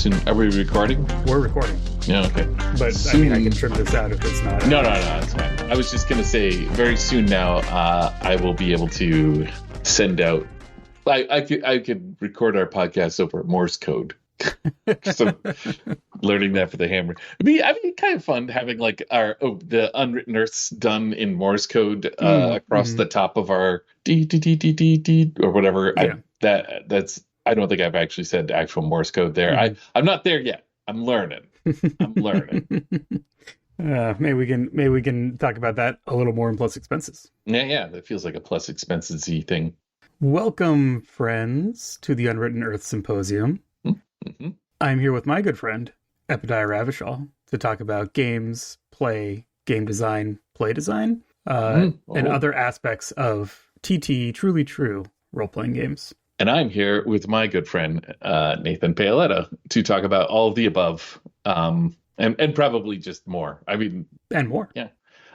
soon. Are we recording? We're recording. Yeah, okay. But soon. I can trim this out if it's not. No, it's fine. I was just going to say, very soon now, I will be able to send out. I could record our podcast over Morse code. So learning that for the hammer. It'd be kind of fun having like the unwritten earths done in Morse code across the top of our D or whatever. Yeah. I don't think I've actually said actual Morse code there. I'm not there yet. I'm learning. Maybe we can talk about that a little more in plus expenses. Yeah, that feels like a plus expenses-y thing. Welcome, friends, to the Unwritten Earth Symposium. Mm-hmm. I'm here with my good friend, Epadiah Ravishall, to talk about games, play, game design, play design, and other aspects of TT Truly True role-playing games. And I'm here with my good friend, Nathan Paoletta, to talk about all of the above, and probably just more. And more. Yeah.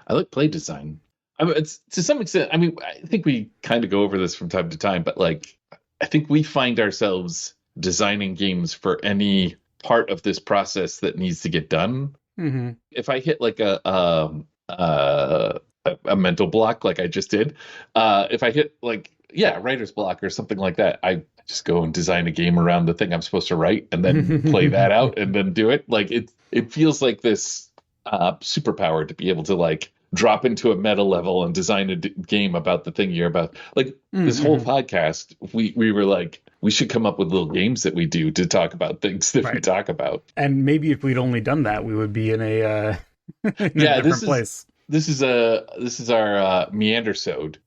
I like play design. It's to some extent, I think we kind of go over this from time to time, but like, I think we find ourselves designing games for any part of this process that needs to get done. Mm-hmm. If I hit like a mental block, like I just did, if I hit writer's block or something like that, I just go and design a game around the thing I'm supposed to write and then play that out and then do it. Like it feels like this superpower to be able to like drop into a meta level and design a game about the thing you're about. Like this whole podcast, we were like, we should come up with little games that we do to talk about things that we talk about. And maybe if we'd only done that, we would be in a different place. This is our Meandersode.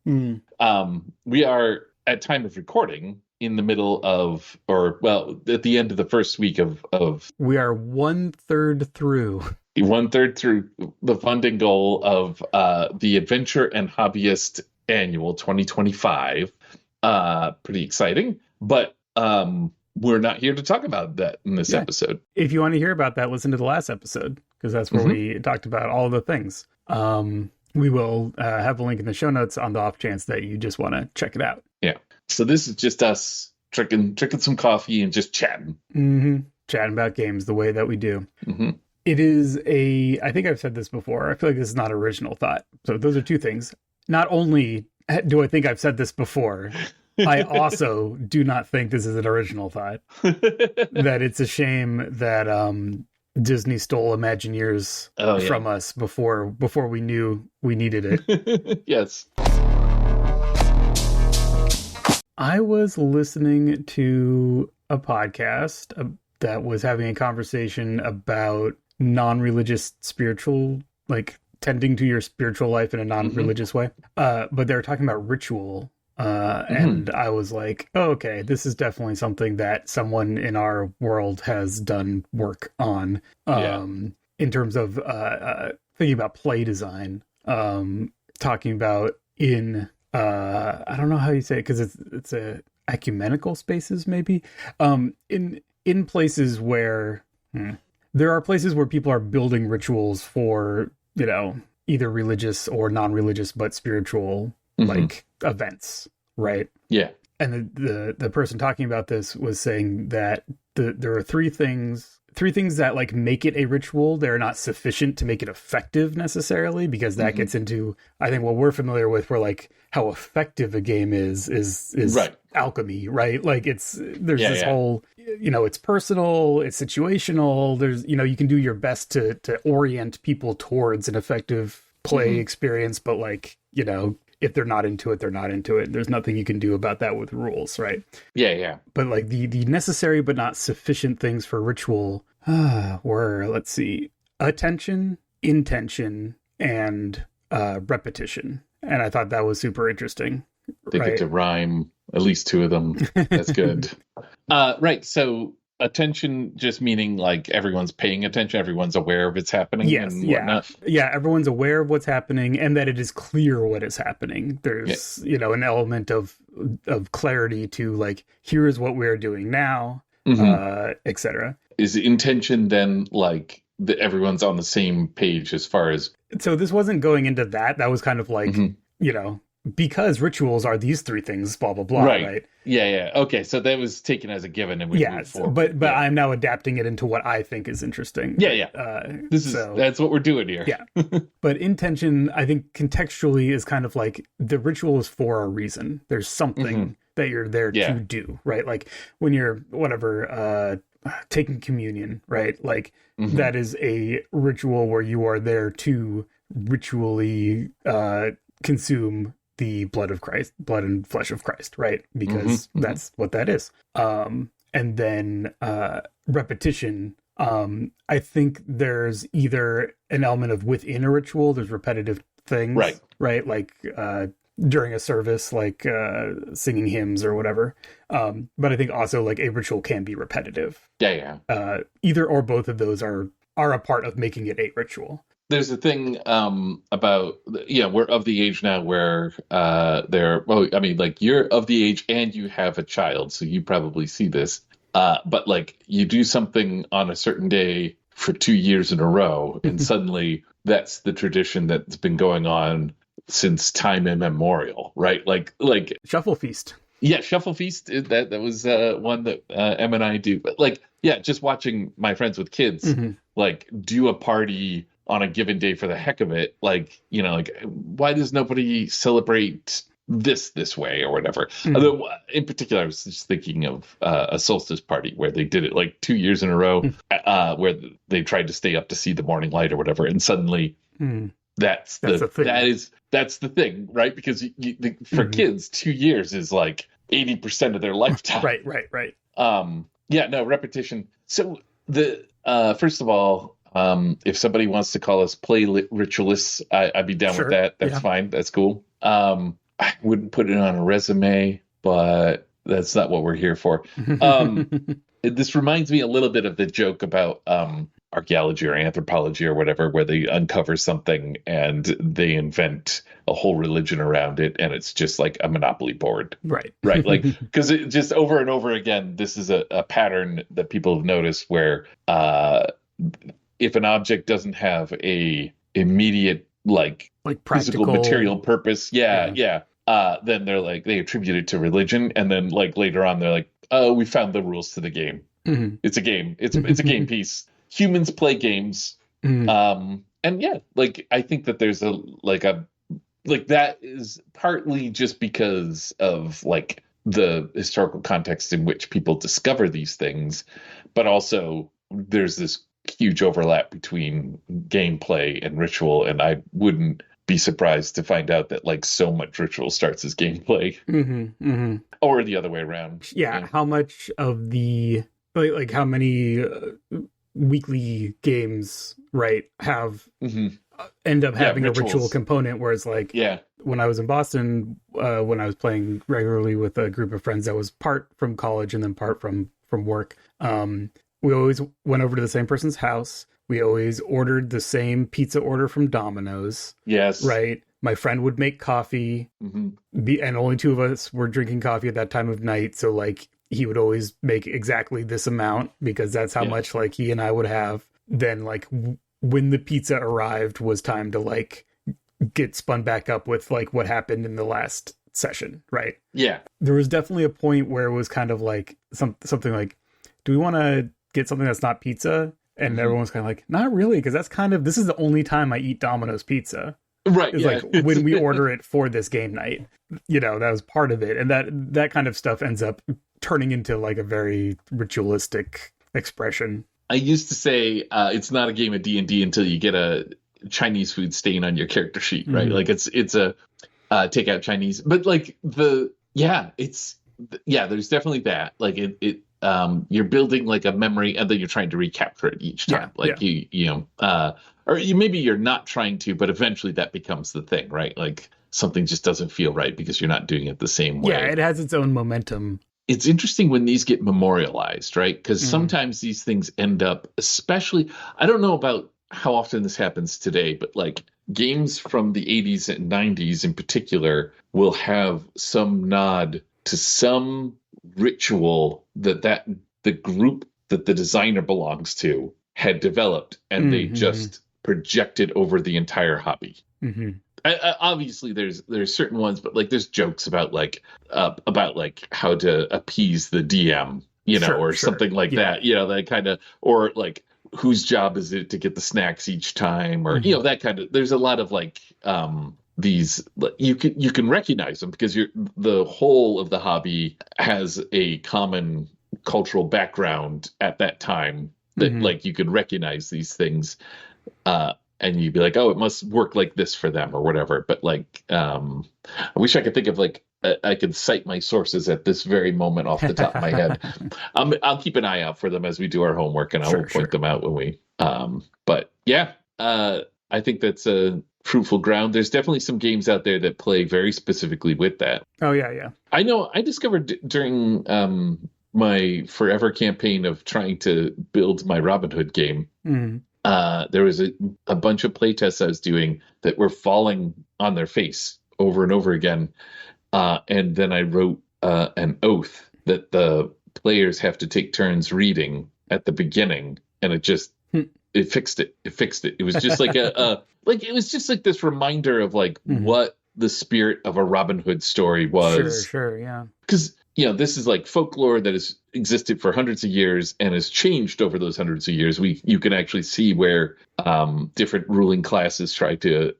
We are at time of recording in the middle of, at the end of the first week of. We are 1/3 through. 1/3 through the funding goal of the Adventure and Hobbyist Annual 2025. Pretty exciting, but we're not here to talk about that in this episode. If you want to hear about that, listen to the last episode, because that's where we talked about all the things. We will have a link in the show notes on the off chance that you just want to check it out. Yeah. So this is just us drinking some coffee and just chatting. Chatting about games the way that we do. Mm-hmm. It is I think I've said this before. I feel like this is not original thought. So those are two things. Not only do I think I've said this before, I also do not think this is an original thought. That it's a shame that Disney stole Imagineers from us before we knew we needed it. Yes. I was listening to a podcast that was having a conversation about non-religious spiritual, like tending to your spiritual life in a non-religious way. But they were talking about ritual. And I was like, oh, okay, this is definitely something that someone in our world has done work on, in terms of thinking about play design, talking about I don't know how you say it, because it's a ecumenical spaces, maybe, in places where there are places where people are building rituals for, either religious or non-religious, but spiritual, like events, right? Yeah. And the person talking about this was saying that there are three things that like make it a ritual. They're not sufficient to make it effective necessarily, because that gets into, I think, what we're familiar with, where like how effective a game is right. Alchemy, right? Like there's this whole, it's personal, it's situational. There's, you can do your best to orient people towards an effective play experience, but like, if they're not into it, they're not into it. There's nothing you can do about that with rules, right? Yeah. But like the necessary but not sufficient things for ritual were, let's see, attention, intention, and repetition. And I thought that was super interesting. They get to rhyme, at least two of them. That's good. Right. So attention just meaning like everyone's paying attention, everyone's aware of it's happening. Yes, and whatnot. Yeah, everyone's aware of what's happening and that it is clear what is happening. There's, an element of clarity to like, here is what we're doing now, etc. Is the intention then like that everyone's on the same page as far as... So this wasn't going into that. That was kind of like, because rituals are these three things, blah blah blah, Right. right? Yeah. Okay. So that was taken as a given, and we moved Yes, forward. but Yeah. I'm now adapting it into what I think is interesting, Yeah. right? Yeah. That's what we're doing here. Yeah. But intention, I think contextually is kind of like the ritual is for a reason. There's Hmm. something that you're there to Yeah. do, right? Like when you're whatever taking communion, right? Like Hmm. that is a ritual where you are there to ritually consume the blood of Christ, blood and flesh of Christ, right? Hmm. Because Hmm. that's what that is. And then repetition. I think there's either an element of within a ritual, there's repetitive Right. things, right? Like during a service, like singing hymns or whatever. But I think also like a ritual can be repetitive. Yeah. Yeah. Either or both of those are a part of making it a ritual. There's a thing about we're of the age now where they're well, I mean, like you're of the age and you have a child, so you probably see this. But like you do something on a certain day for 2 years in a row, and suddenly that's the tradition that's been going on since time immemorial, right? Like Shuffle feast. yeah, Shuffle Feast. That was one that Em and I do. But like, yeah, just watching my friends with kids Mm-hmm. like do a party on a given day for the heck of it. Like, like why does nobody celebrate this way or whatever? Mm-hmm. Although, in particular, I was just thinking of a solstice party where they did it like 2 years in a row, where they tried to stay up to see the morning light or whatever, and suddenly Mm-hmm. that's That's the thing. that's the thing, right? Because for Mm-hmm. kids, 2 years is like 80% of their lifetime. Right. Yeah, no, repetition. So the first of all, if somebody wants to call us ritualists, I'd be down with Sure. that. That's Yeah. fine. That's cool. I wouldn't put it on a resume, but that's not what we're here for. This reminds me a little bit of the joke about archaeology or anthropology or whatever, where they uncover something and they invent a whole religion around it, and it's just like a monopoly board. Right. Right. Like, because it just over and over again, this is a pattern that people have noticed where if an object doesn't have a immediate like Like physical practical material purpose, Yeah. then they're like they attribute it to religion, and then like later on they're like, oh, we found the rules to the game. Mhm. It's a game. It's a game piece. Humans play games. Mhm. And yeah, like I think that there's a that is partly just because of like the historical context in which people discover these things, but also there's this huge overlap between gameplay and ritual, and I wouldn't be surprised to find out that like so much ritual starts as gameplay or the other way around. Yeah, how much of the like how many weekly games, right, have end up having a ritual rituals. component, whereas like Yeah. when I was in Boston, when I was playing regularly with a group of friends that was part from college and then part from work, we always went over to the same person's house. We always ordered the same pizza order from Domino's. Yes. Right. My friend would make coffee, and only two of us were drinking coffee at that time of night. So like he would always make exactly this amount because that's how much like he and I would have. Then like when the pizza arrived was time to like get spun back up with like what happened in the last session. Right. Yeah. There was definitely a point where it was kind of like something like, do we want to get something that's not pizza? And everyone was kind of like, not really, because this is the only time I eat Domino's pizza. Right. It's like when we order it for this game night, that was part of it. And that kind of stuff ends up turning into like a very ritualistic expression. I used to say it's not a game of D&D until you get a Chinese food stain on your character sheet, right? Like it's a take out Chinese, but like there's definitely that. Like it you're building like a memory and then you're trying to recapture it each time. Or maybe you're not trying to, but eventually that becomes the thing, right? Like something just doesn't feel right because you're not doing it the same way. Yeah, it has its own momentum. It's interesting when these get memorialized, right? Because sometimes these things end up, especially, I don't know about how often this happens today, but like games from the 80s and 90s in particular will have some nod to some ritual that the group that the designer belongs to had developed, and they just projected over the entire hobby. Obviously there's certain ones, but like there's jokes about like how to appease the DM, Sure, or sure. something like Yeah. that, that kind of, or like whose job is it to get the snacks each time, or Hmm. that kind of. There's a lot of like these, you can recognize them because the whole of the hobby has a common cultural background at that time, that Hmm. like you could recognize these things, uh, and you'd be like, oh, it must work like this for them or whatever. But like, I wish I could think of like I could cite my sources at this very moment off the top of my head. I'll keep an eye out for them as we do our homework, and I will Sure, point sure. them out when we. But yeah, I think that's a fruitful ground. There's definitely some games out there that play very specifically with that. Oh yeah, yeah. I know I discovered during my forever campaign of trying to build my Robin Hood game, Hmm. there was a bunch of playtests I was doing that were falling on their face over and over again. And then I wrote an oath that the players have to take turns reading at the beginning, and it fixed it. It fixed it. It was just like it was just like this reminder of like Hmm. what the spirit of a Robin Hood story Sure, was, sure. Yeah. because this is like folklore that has existed for hundreds of years and has changed over those hundreds of years. You can actually see where different ruling classes try to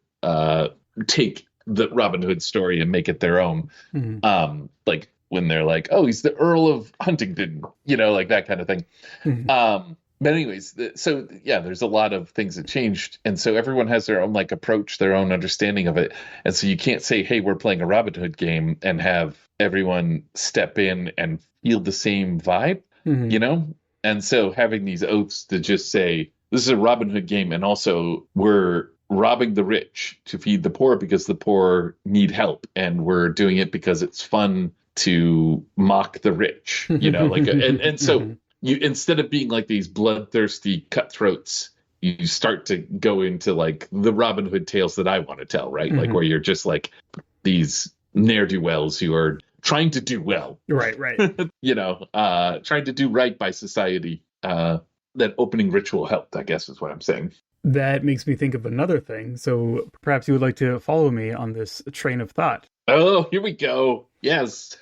take the Robin Hood story and make it their own. Hmm. Like when they're like, oh, he's the Earl of Huntingdon, like that kind of thing. Hmm. But anyways, so yeah, there's a lot of things that changed, and so everyone has their own like approach, their own understanding of it, and so you can't say, "Hey, we're playing a Robin Hood game," and have everyone step in and feel the same vibe, Hmm. you know. And so having these oaths to just say, "This is a Robin Hood game," and also we're robbing the rich to feed the poor because the poor need help, and we're doing it because it's fun to mock the rich, like, and so Hmm. you, instead of being like these bloodthirsty cutthroats, you start to go into like the Robin Hood tales that I want to tell, right? Like Hmm. where you're just like these ne'er-do-wells who are trying to do well, Right, right. trying to do right by society. That opening ritual helped, I guess, is what I'm saying. That makes me think of another thing. So perhaps you would like to follow me on this train of thought. Oh, here we go. Yes.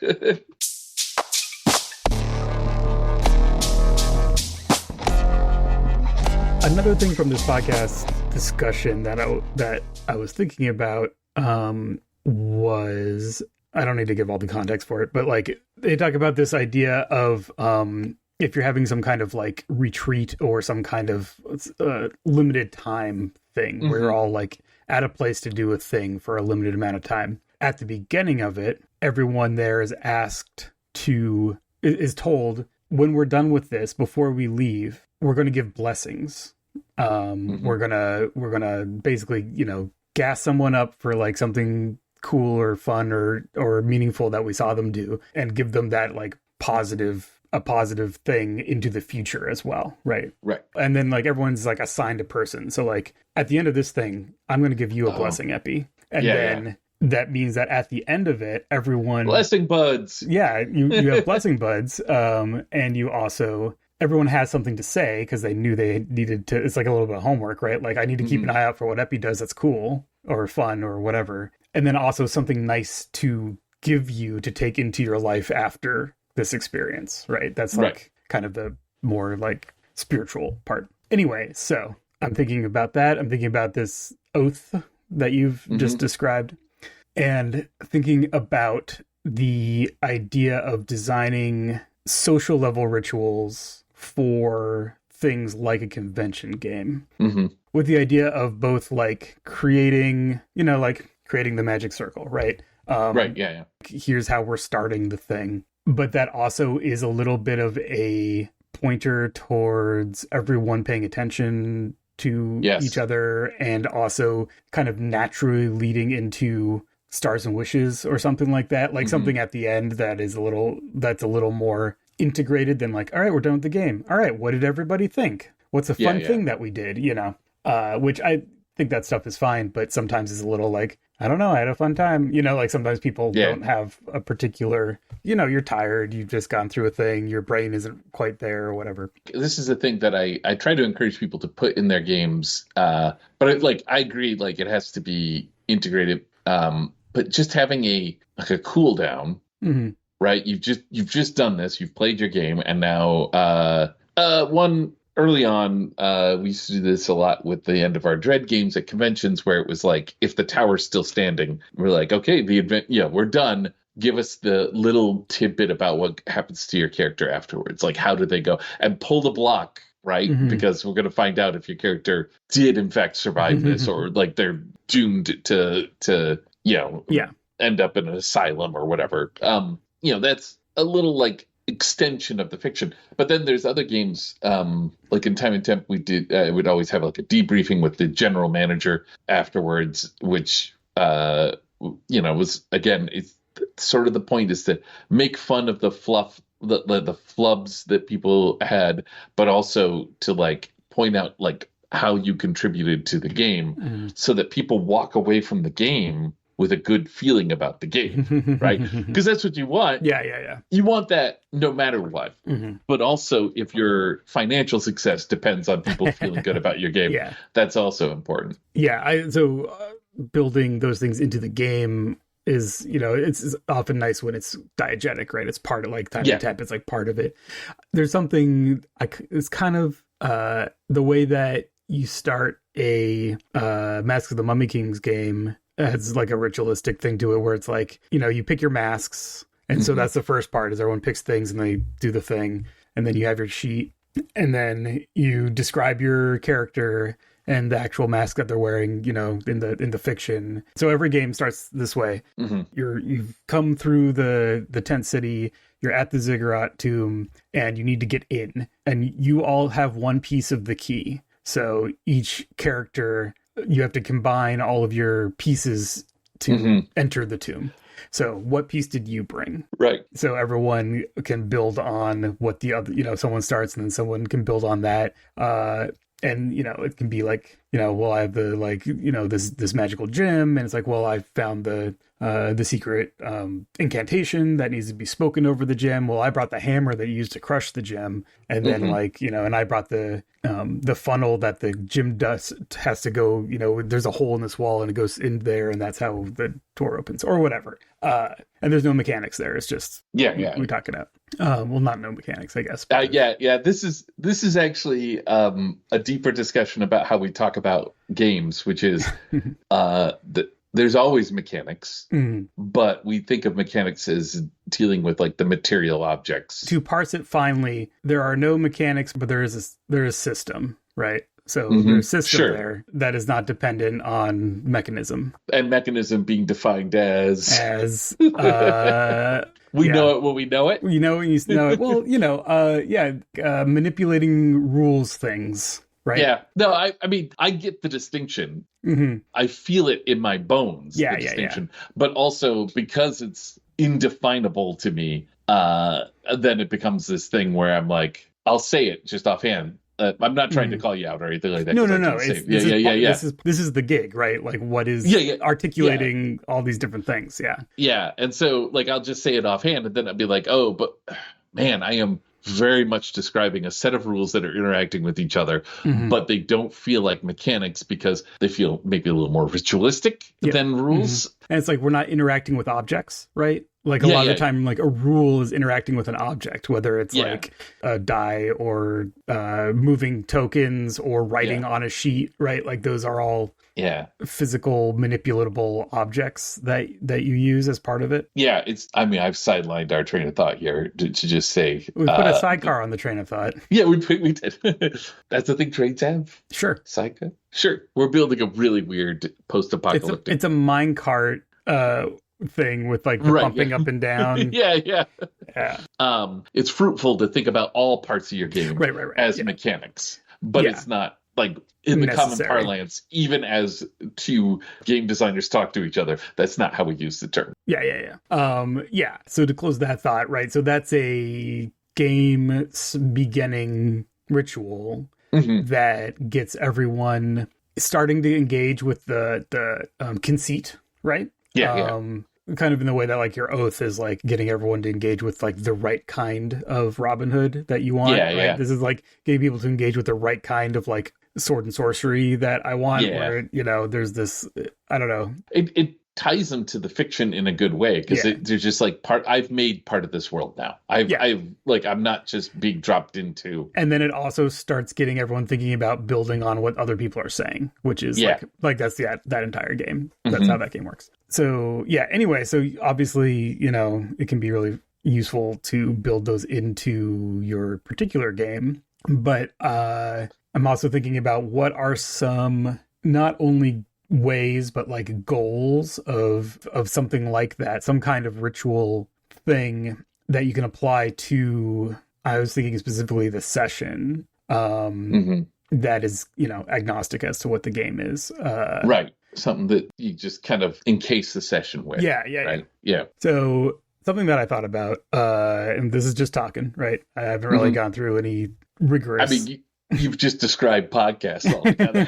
Another thing from this podcast discussion that I was thinking about was, I don't need to give all the context for it, but like they talk about this idea of if you're having some kind of like retreat or some kind of limited time thing where you're Hmm. all like at a place to do a thing for a limited amount of time. At the beginning of it, everyone there is asked to is told, when we're done with this, before we leave, we're going to give blessings. Hmm. We're gonna basically, gas someone up for like something cool or fun or meaningful that we saw them do, and give them that like positive thing into the future as well, right? Right. And then like everyone's like assigned a person. So like at the end of this thing, I'm going to give you a Oh, blessing, Epi, and yeah, yeah. then that means that at the end of it, everyone, Blessing buds. yeah, you have blessing buds, and you also, everyone has something to say because they knew they needed to. It's like a little bit of homework, right? Like I need to keep an Hmm. eye out for what Epi does that's cool or fun or whatever, and then also something nice to give you to take into your life after this experience, right? That's Right. like kind of the more like spiritual part. Anyway, so I'm thinking about that. I'm thinking about this oath that you've just Hmm. described, and thinking about the idea of designing social level rituals for things like a convention game, Hmm. with the idea of both like creating, like creating the magic circle, right? Right. Yeah. Yeah. Here's how we're starting the thing. But that also is a little bit of a pointer towards everyone paying attention to each Yes. other, and also kind of naturally leading into stars and wishes or something like that, like Hmm. something at the end that's a little more integrated than like, all right, we're done with the game, all right, what did everybody think, what's a Yeah. fun Yeah. thing that we did, which I think that stuff is fine, but sometimes is a little like, I don't know, I had a fun time, like sometimes people Yeah. don't have a particular, you're tired, you've just gone through a thing, your brain isn't quite there or whatever. This is the thing that I try to encourage people to put in their games. But I agree, like it has to be integrated. But just having a cooldown, Mm-hmm. right? You've just done this. You've played your game, and now one early on, we used to do this a lot with the end of our Dread games at conventions, where it was like, if the tower's still standing, we're like, okay, we're done. Give us the little tidbit about what happens to your character afterwards. Like, how did they go? And pull the block, right? Mm-hmm. Because we're going to find out if your character did in fact survive this, or like they're doomed to end up in an asylum or whatever. That's a little like extension of the fiction. But then there's other games, like in Time and Temp, we would always have like a debriefing with the general manager afterwards, which was, again, it's sort of the point is to make fun of the fluff, the flubs that people had, but also to like point out like how you contributed to the game, so that people walk away from the game with a good feeling about the game, right? Because that's what you want. Yeah. You want that no matter what. Mm-hmm. But also, if your financial success depends on people feeling good about your game, that's also important. Yeah, building those things into the game is, it's often nice when it's diegetic, right? It's part of like Time and Temp. It's like part of it. There's something, it's kind of the way that you start a Mask of the Mummy Kings game has like a ritualistic thing to it, where it's like, you pick your masks. And so that's the first part, is everyone picks things and they do the thing. And then you have your sheet, and then you describe your character and the actual mask that they're wearing, in the fiction. So every game starts this way. Mm-hmm. You've come through the tent city, you're at the ziggurat tomb, and you need to get in. And you all have one piece of the key. So each character, you have to combine all of your pieces to enter the tomb. So what piece did you bring? Right. So everyone can build on what the other, someone starts and then someone can build on that. And, it can be like, well, I have the, like, this magical gem, and it's like, well, I found the secret incantation that needs to be spoken over the gem. Well, I brought the hammer that you used to crush the gem. And then and I brought the funnel that the gem dust has to go, there's a hole in this wall and it goes in there, and that's how the door opens or whatever. And there's no mechanics there. It's just, we talk it out. Well, not no mechanics, I guess. This is actually a deeper discussion about how we talk about games, which is there's always mechanics, but we think of mechanics as dealing with like the material objects. To parse it finely, there are no mechanics, but there is a system, right? So there's a system there that is not dependent on mechanism. And mechanism being defined as we know it when we know it. You know when you know it. Well, manipulating rules things. Right. Yeah. No, I mean, I get the distinction. I feel it in my bones. The distinction. But also, because it's indefinable to me, then it becomes this thing where I'm like, I'll say it just offhand. I'm not trying to call you out or anything like that. No. This is the gig, right? Like, what is articulating all these different things? Yeah. Yeah. And so, like, I'll just say it offhand, and then I'll be like, oh, but man, I am very much describing a set of rules that are interacting with each other, but they don't feel like mechanics because they feel maybe a little more ritualistic than rules. And it's like, we're not interacting with objects, right? Like a lot of the time, like a rule is interacting with an object, whether it's like a die or moving tokens or writing on a sheet, right? Like those are all physical manipulatable objects that you use as part of it. Yeah, I've sidelined our train of thought here to just say we put a sidecar on the train of thought. Yeah, we did. That's the thing trains have. Sure. Sidecar. Sure. We're building a really weird post-apocalyptic. It's a minecart thing with like the pumping up and down. Yeah. It's fruitful to think about all parts of your game as mechanics, but it's not like in the common parlance, even as two game designers talk to each other, that's not how we use the term. Yeah. So to close that thought, right? So that's a game beginning ritual that gets everyone starting to engage with the conceit, right? Kind of in the way that like your oath is like getting everyone to engage with like the right kind of Robin Hood that you want. Right? This is like getting people to engage with the right kind of like sword and sorcery that I want, Yeah. where, there's this, I don't know. It ties them to the fiction in a good way because Yeah. they're just like I've made part of this world now. Yeah. I've like I'm not just being dropped into. And then it also starts getting everyone thinking about building on what other people are saying, which is like that's that entire game. That's how that game works. So yeah. Anyway, so obviously, it can be really useful to build those into your particular game. But I'm also thinking about what are some not only ways but like goals of something like that, some kind of ritual thing that you can apply to. I was thinking specifically the session that is agnostic as to what the game is, right, something that you just kind of encase the session with. Yeah. So something that I thought about, and this is just talking, right? I haven't really gone through any rigorous. I mean, you've just described podcasts altogether.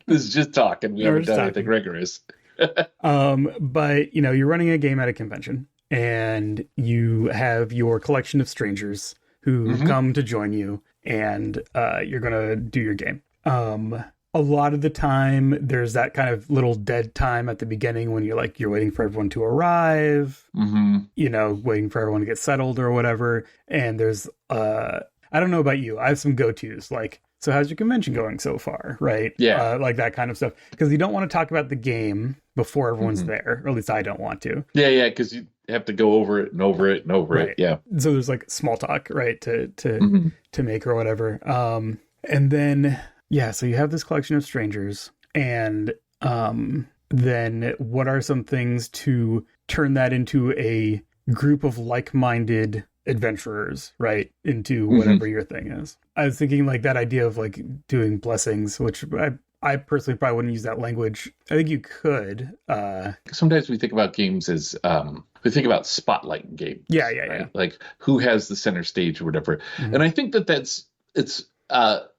This is just talking. We haven't done anything rigorous. But you're running a game at a convention, and you have your collection of strangers who come to join you, and you're gonna do your game. A lot of the time, there's that kind of little dead time at the beginning when you're waiting for everyone to arrive, waiting for everyone to get settled or whatever. And there's I don't know about you, I have some go-tos, like, so how's your convention going so far, right? Yeah. Like that kind of stuff. Because you don't want to talk about the game before everyone's there, or at least I don't want to. Yeah, because you have to go over it and over it and over it. Yeah. So there's like small talk, right, to make or whatever. And then, so you have this collection of strangers, and then what are some things to turn that into a group of like-minded adventurers, right, into whatever your thing is. I was thinking like that idea of like doing blessings, which I personally probably wouldn't use that language. I think you could. Sometimes we think about games as we think about spotlight games. Yeah. Like who has the center stage or whatever. And I think it's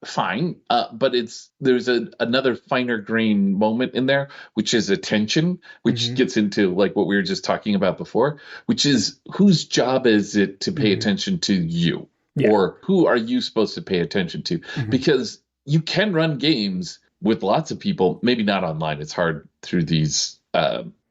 fine, but there's another finer grain moment in there, which is attention, which gets into like what we were just talking about before, which is whose job is it to pay attention to you, or who are you supposed to pay attention to? Because you can run games with lots of people, maybe not online. It's hard through these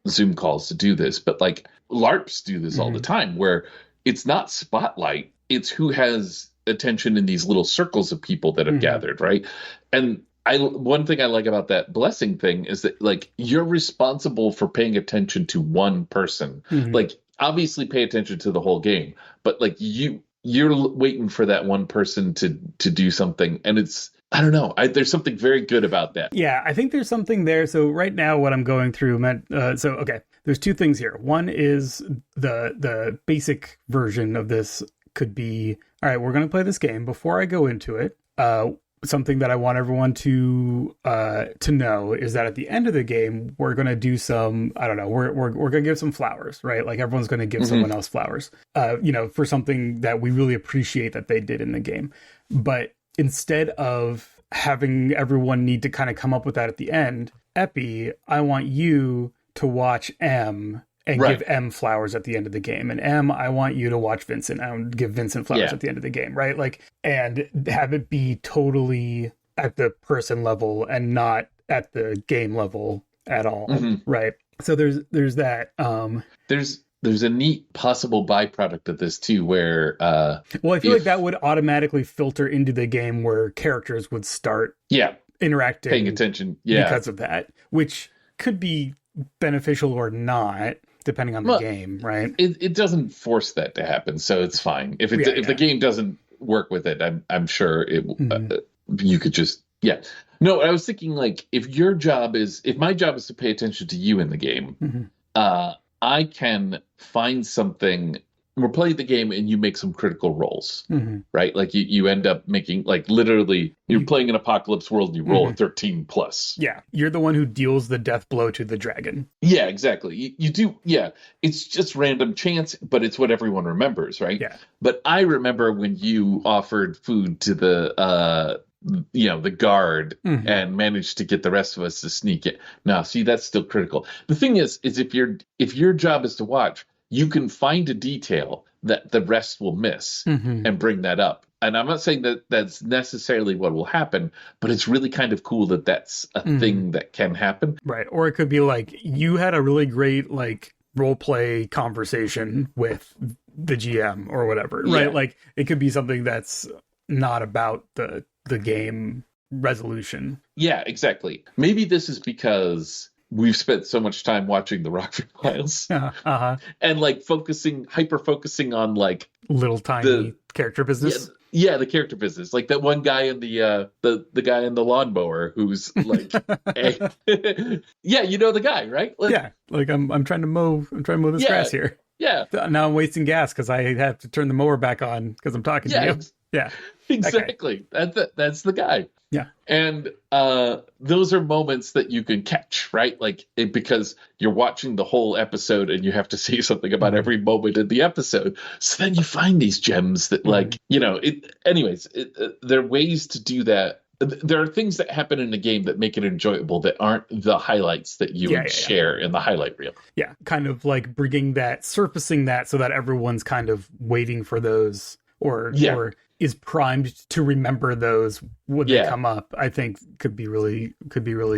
Zoom calls to do this, but like LARPs do this all the time, where it's not spotlight, it's who has attention in these little circles of people that have gathered, right? And one thing I like about that blessing thing is that like you're responsible for paying attention to one person. Like obviously pay attention to the whole game, but like you're waiting for that one person to do something, and it's, I don't know, there's something very good about that. Yeah, I think there's something there. So right now what I'm going through okay, there's two things here. One is the basic version of this could be, all right, we're going to play this game. Before I go into it, something that I want everyone to know is that at the end of the game, we're going to do some, I don't know, we're going to give some flowers, right? Like everyone's going to give someone else flowers, for something that we really appreciate that they did in the game. But instead of having everyone need to kind of come up with that at the end, Epi, I want you to watch M and give M flowers at the end of the game. And M, I want you to watch Vincent and give Vincent flowers at the end of the game, right? Like, and have it be totally at the person level and not at the game level at all, right? So there's that. There's a neat possible byproduct of this too, where well, I feel like that would automatically filter into the game where characters would start interacting, paying attention, because of that, which could be beneficial or not, depending on the game, right? It doesn't force that to happen, so it's fine. If the game doesn't work with it, I'm sure it you could just No, I was thinking like if my job is to pay attention to you in the game, I can find something. We're playing the game and you make some critical rolls, right? Like you end up making, like, literally you're playing an apocalypse world and you roll a 13 plus. Yeah. You're the one who deals the death blow to the dragon. Yeah, exactly. You do. Yeah. It's just random chance, but it's what everyone remembers, right? Yeah. But I remember when you offered food to the guard and managed to get the rest of us to sneak it. Now, see, that's still critical. The thing is if your job is to watch, you can find a detail that the rest will miss and bring that up. And I'm not saying that that's necessarily what will happen, but it's really kind of cool that that's a Mhm. thing that can happen. Right. Or it could be like you had a really great like role play conversation with the GM or whatever, right? Yeah. Like it could be something that's not about the game resolution. Yeah, exactly. Maybe this is because we've spent so much time watching the Rockford Files Uh-huh. and like hyper focusing on like Little tiny the character yeah, business. yeah, the character business. Like that one guy in the guy in the lawnmower who's like yeah, you know the guy, right? Like Yeah, like I'm trying to mow this yeah, grass here. yeah, Now I'm wasting gas because I have to turn the mower back on because I'm talking to yeah, you. Yeah, that guy. exactly. That's the guy. Yeah. And those are moments that you can catch, right? Like because you're watching the whole episode and you have to say something about Mhm. every moment in the episode. So then you find these gems that, Mhm. like, you know, it. Anyways, there are ways to do that. There are things that happen in the game that make it enjoyable that aren't the highlights that you Yeah, would yeah, yeah. share in the highlight reel. Yeah, kind of like bringing that, surfacing that, so that everyone's kind of waiting for those, Yeah, or is primed to remember those when they yeah, come up. I think could be really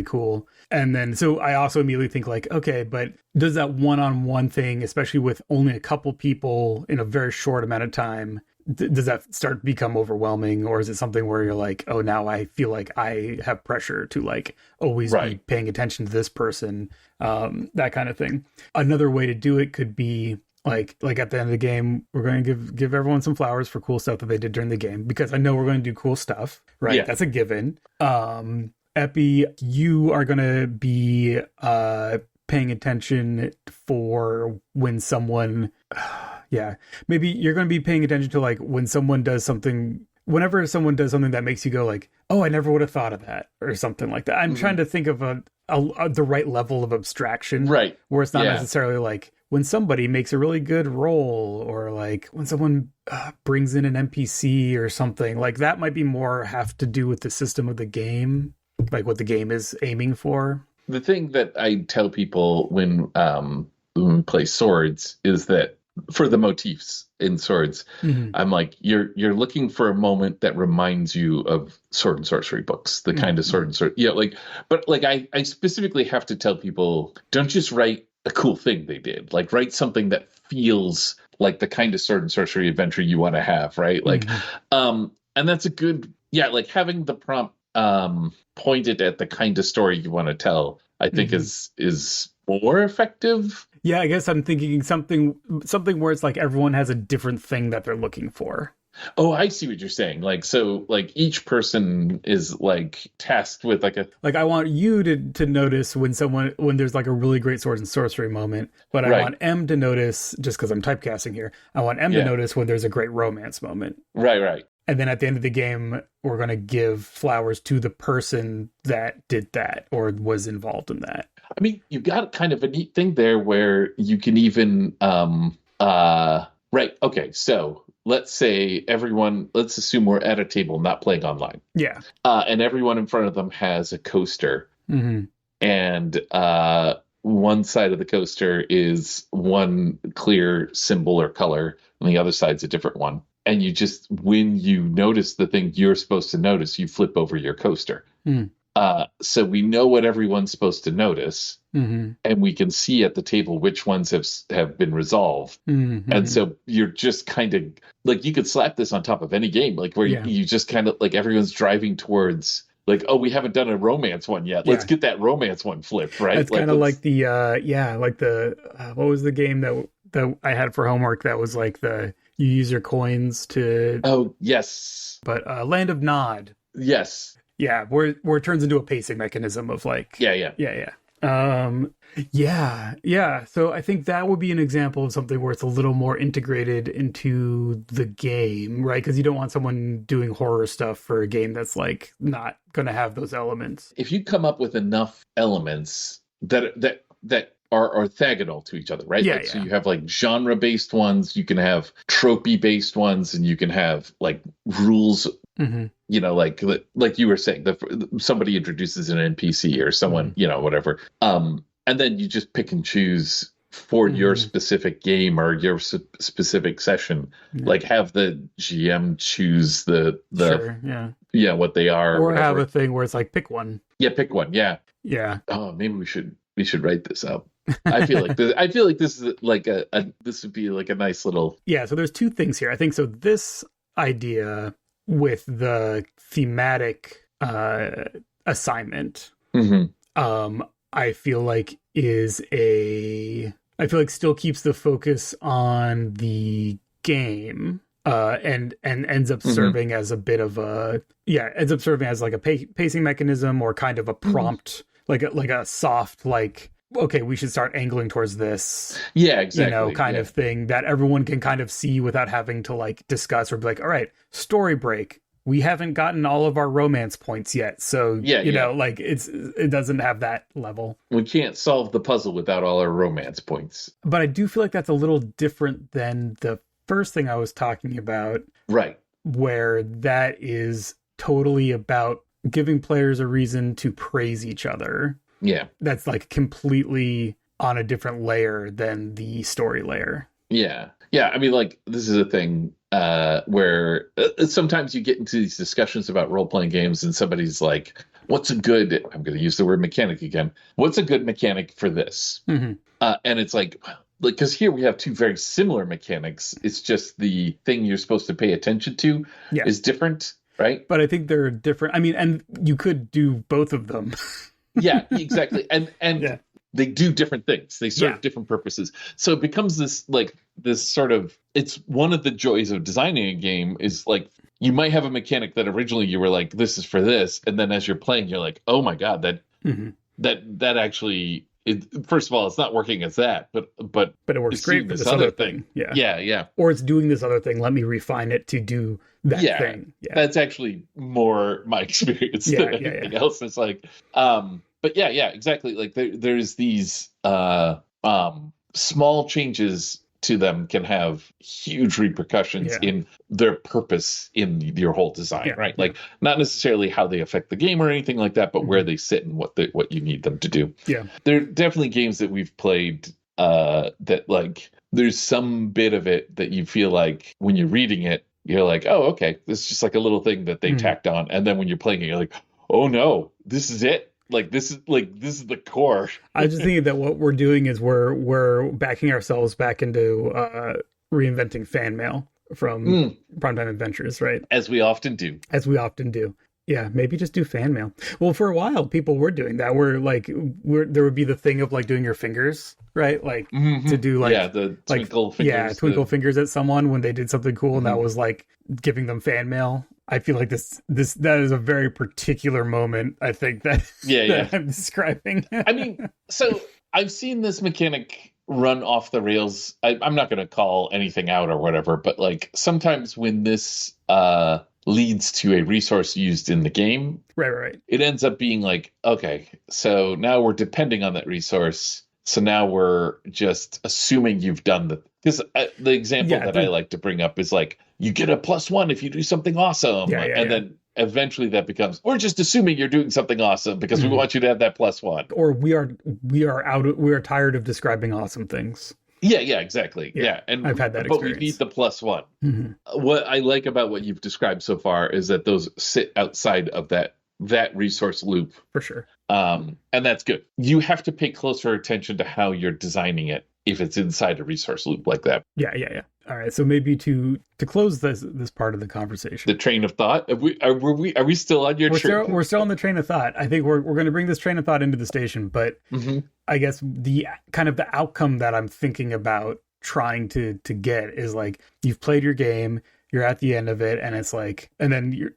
cool. And then so I also immediately think like, okay, but does that one-on-one thing, especially with only a couple people in a very short amount of time, does that start to become overwhelming, or is it something where you're like, oh, now I feel like I have pressure to like always be right. paying attention to this person, that kind of thing. Another way to do it could be like at the end of the game, we're going to give everyone some flowers for cool stuff that they did during the game, because I know we're going to do cool stuff, right? Yeah, That's a given. Epi, you are going to be paying attention for when someone yeah, maybe you're going to be paying attention to like when someone does something, whenever someone does something that makes you go like, oh, I never would have thought of that, or something like that. I'm hmm trying to think of the right level of abstraction right. where it's not Yeah, necessarily like when somebody makes a really good roll, or like when someone brings in an NPC or something. Like that might be more have to do with the system of the game, like what the game is aiming for. the thing that I tell people when we play swords is that for the motifs in swords, Mm-hmm. I'm like, you're looking for a moment that reminds you of sword and sorcery books, the kind of sword Mm-hmm. and sword, yeah, like, but like I specifically have to tell people, don't just write a cool thing they did, like write something that feels like the kind of sword and sorcery adventure you want to have, right? Like, Mm-hmm. and that's a good, yeah, like having the prompt pointed at the kind of story you want to tell, I think Mm-hmm. is more effective. Yeah, I guess I'm thinking something where it's like everyone has a different thing that they're looking for. Oh, I see what you're saying. Like, so like each person is like tasked with like a Like I want you to notice when there's like a really great swords and sorcery moment, but I right. want M to notice, just because I'm typecasting here, I want M to Yeah. notice when there's a great romance moment. Right, right. And then at the end of the game, we're going to give flowers to the person that did that or was involved in that. I mean, you got kind of a neat thing there where you can even right, okay. So, let's assume we're at a table not playing online. Yeah. And everyone in front of them has a coaster, Mm-hmm. and one side of the coaster is one clear symbol or color, and the other side's a different one. And you just, when you notice the thing you're supposed to notice, you flip over your coaster. Mm-hmm. So we know what everyone's supposed to notice, Mm-hmm. and we can see at the table which ones have been resolved. Mm-hmm. And so you're just kind of like, you could slap this on top of any game, like where Yeah. you just kind of like everyone's driving towards like, oh, we haven't done a romance one yet. Let's Yeah. get that romance one flipped, right? That's Like, kind of let's- like the what was the game that I had for homework that was like the you use your coins to, oh yes, but Land of Nod. yes, Yeah, where it turns into a pacing mechanism of like, yeah, yeah. yeah. Yeah. So I think that would be an example of something where it's a little more integrated into the game, right? Because you don't want someone doing horror stuff for a game that's like not going to have those elements. If you come up with enough elements that are orthogonal to each other, right? Yeah, Like, so yeah. you have like genre based ones, you can have tropey based ones, and you can have like rules. Mm-hmm. You know, like you were saying, somebody introduces an NPC or someone, Mm-hmm. you know, whatever. And then you just pick and choose for your Hmm. specific game or your specific session. Yeah. Like have the GM choose the Sure. Yeah. yeah, what they are or Or have a whatever. thing where it's like pick one. Yeah, pick one. Yeah. Yeah. Oh, maybe we should write this up. I feel like this is like a this would be like a nice little. Yeah, so there's two things here. I think so this idea with the thematic assignment, Mhm. I feel like I feel like still keeps the focus on the game, and ends up Mhm. serving as a bit of a, yeah, ends up serving as like a pacing mechanism or kind of a Mhm. prompt, like a soft, like, okay, we should start angling towards this, Yeah, kind exactly. of Yeah. thing that everyone can kind of see without having to like discuss or be like, all right, story break. We haven't gotten all of our romance points yet. So, Yeah, yeah. like it doesn't have that level. We can't solve the puzzle without all our romance points. But I do feel like that's a little different than the first thing I was talking about, Right. where that is totally about giving players a reason to praise each other. Yeah. That's like completely on a different layer than the story layer. Yeah. Yeah. I mean, like, this is a thing where sometimes you get into these discussions about role playing games, and somebody's like, what's a good, I'm going to use the word mechanic again. What's a good mechanic for this? Mm-hmm. And it's like, because here we have two very similar mechanics. It's just the thing you're supposed to pay attention to Yeah. is different, right? But I think they're different. I mean, and you could do both of them. Yeah, exactly. And Yeah. they do different things. They serve Yeah. different purposes. So it becomes this sort of, it's one of the joys of designing a game is like you might have a mechanic that originally you were like, this is for this, and then as you're playing, you're like, oh my God, Mm-hmm. that actually first of all, it's not working as that, but But it works it's great doing for this this other other thing. thing. Yeah. Yeah. Or it's doing this other thing. Let me refine it to do that Yeah. thing. Yeah. That's actually more my experience Yeah, than yeah, anything yeah. else. It's like, but yeah, exactly. Like there's these small changes to them can have huge repercussions Yeah. in their purpose in your whole design, Yeah, right? yeah. Like not necessarily how they affect the game or anything like that, but where Mhm. they sit and what you need them to do. Yeah. There are definitely games that we've played that like there's some bit of it that you feel like when you're reading it, you're like, oh, okay, this is just like a little thing that they Mhm. tacked on. And then when you're playing it, you're like, oh no, this is it. This is the core. I was just thinking that what we're doing is we're backing ourselves back into reinventing fan mail from Primetime Adventures, right? As we often do. As we often do. Yeah, maybe just do fan mail. Well, for a while, people were doing that. There would be the thing of like doing your fingers, right? Like to do like, yeah, the like, twinkle fingers. yeah, twinkle fingers at someone when they did something cool, and that Mhm. was like giving them fan mail. I feel like that is a very particular moment. I think that Yeah. I'm describing. I mean, so I've seen this mechanic run off the rails. I'm not going to call anything out or whatever, but like sometimes when this leads to a resource used in the game, right. it ends up being like, okay, so now we're depending on that resource. So now we're just assuming you've done because the example Yeah, that I like to bring up is like, you get a +1 if you do something awesome. Yeah, and then eventually that becomes, we're just assuming you're doing something awesome because we want you to have that +1. Or we are tired of describing awesome things. Yeah, exactly. Yeah, Yeah. And I've had that but we experience. need the +1. Mhm. What I like about what you've described so far is that those sit outside of that resource loop. For sure. And that's good. You have to pay closer attention to how you're designing it if it's inside a resource loop like that. Yeah. All right. So maybe to close this part of the conversation, The train of thought. Are we still on your train? we're still on the train of thought. I think we're going to bring this train of thought into the station, but Mhm. I guess the kind of the outcome that I'm thinking about trying to get is like, you've played your game, you're at the end of it, and it's like, and then you're,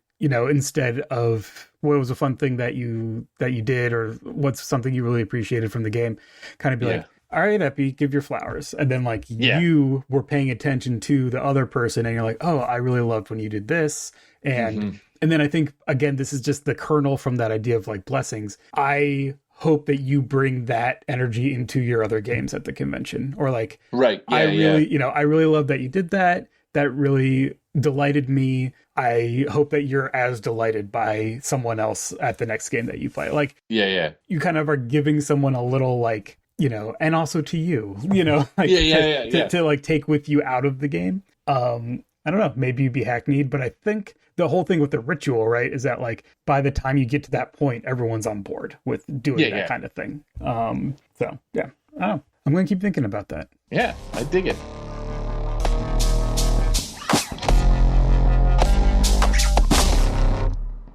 instead of what was a fun thing that you did, or what's something you really appreciated from the game, kind of be like, all right, Epi, give your flowers. And then like you were paying attention to the other person and you're like, oh, I really loved when you did this. And then I think, again, this is just the kernel from that idea of like blessings. I hope that you bring that energy into your other games at the convention, or like, right. Yeah, I really love that you did that. That really delighted me. I hope that you're as delighted by someone else at the next game that you play. Like, Yeah. you kind of are giving someone a little like and also to you, Yeah, like yeah, yeah, yeah. to like take with you out of the game. I don't know, maybe you'd be hackneyed, but I think the whole thing with the ritual, right, is that like by the time you get to that point, everyone's on board with Yeah, doing that yeah. kind of thing. So yeah, I don't know. I'm gonna keep thinking about that. Yeah, I dig it.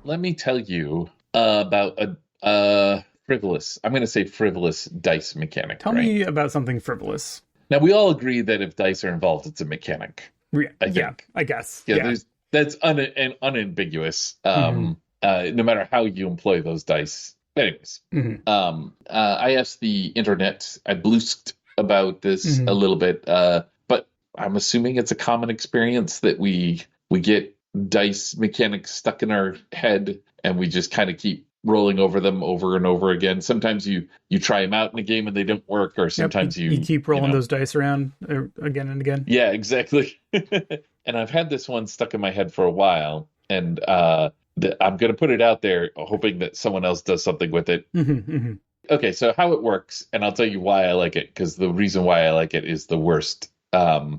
Let me tell you about a frivolous, I'm going to say frivolous dice mechanic, Tell right? me about something frivolous. Now, we all agree that if dice are involved, it's a mechanic, I Yeah, think. I guess. Yeah, Yeah. there's that's unambiguous, Hmm. no matter how you employ those dice. Anyways, Hmm. I asked the internet, I bloosed about this a Hmm. little bit, but I'm assuming it's a common experience that we get dice mechanics stuck in our head and we just kind of keep rolling over them over and over again. Sometimes you try them out in a game and they don't work, or Yep. You, sometimes you keep you rolling know those dice around again and again. yeah, exactly. And I've had this one stuck in my head for a while, and I'm going to put it out there, hoping that someone else does something with it. Hmm. Hmm. Okay, so how it works, and I'll tell you why I like it, because the reason why I like it is the worst. Hmm.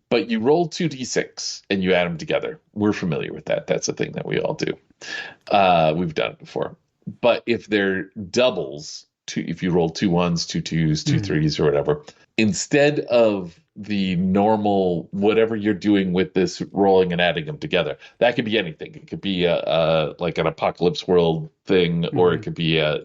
But you roll 2d6 and you add them together. We're familiar with that. That's a thing that we all do. We've done it before. But if they're doubles, if you roll two ones, two twos, two Hmm. threes, or whatever, instead of the normal whatever you're doing with this rolling and adding them together, that could be anything. It could be a like an apocalypse world thing, or it Hmm. could be a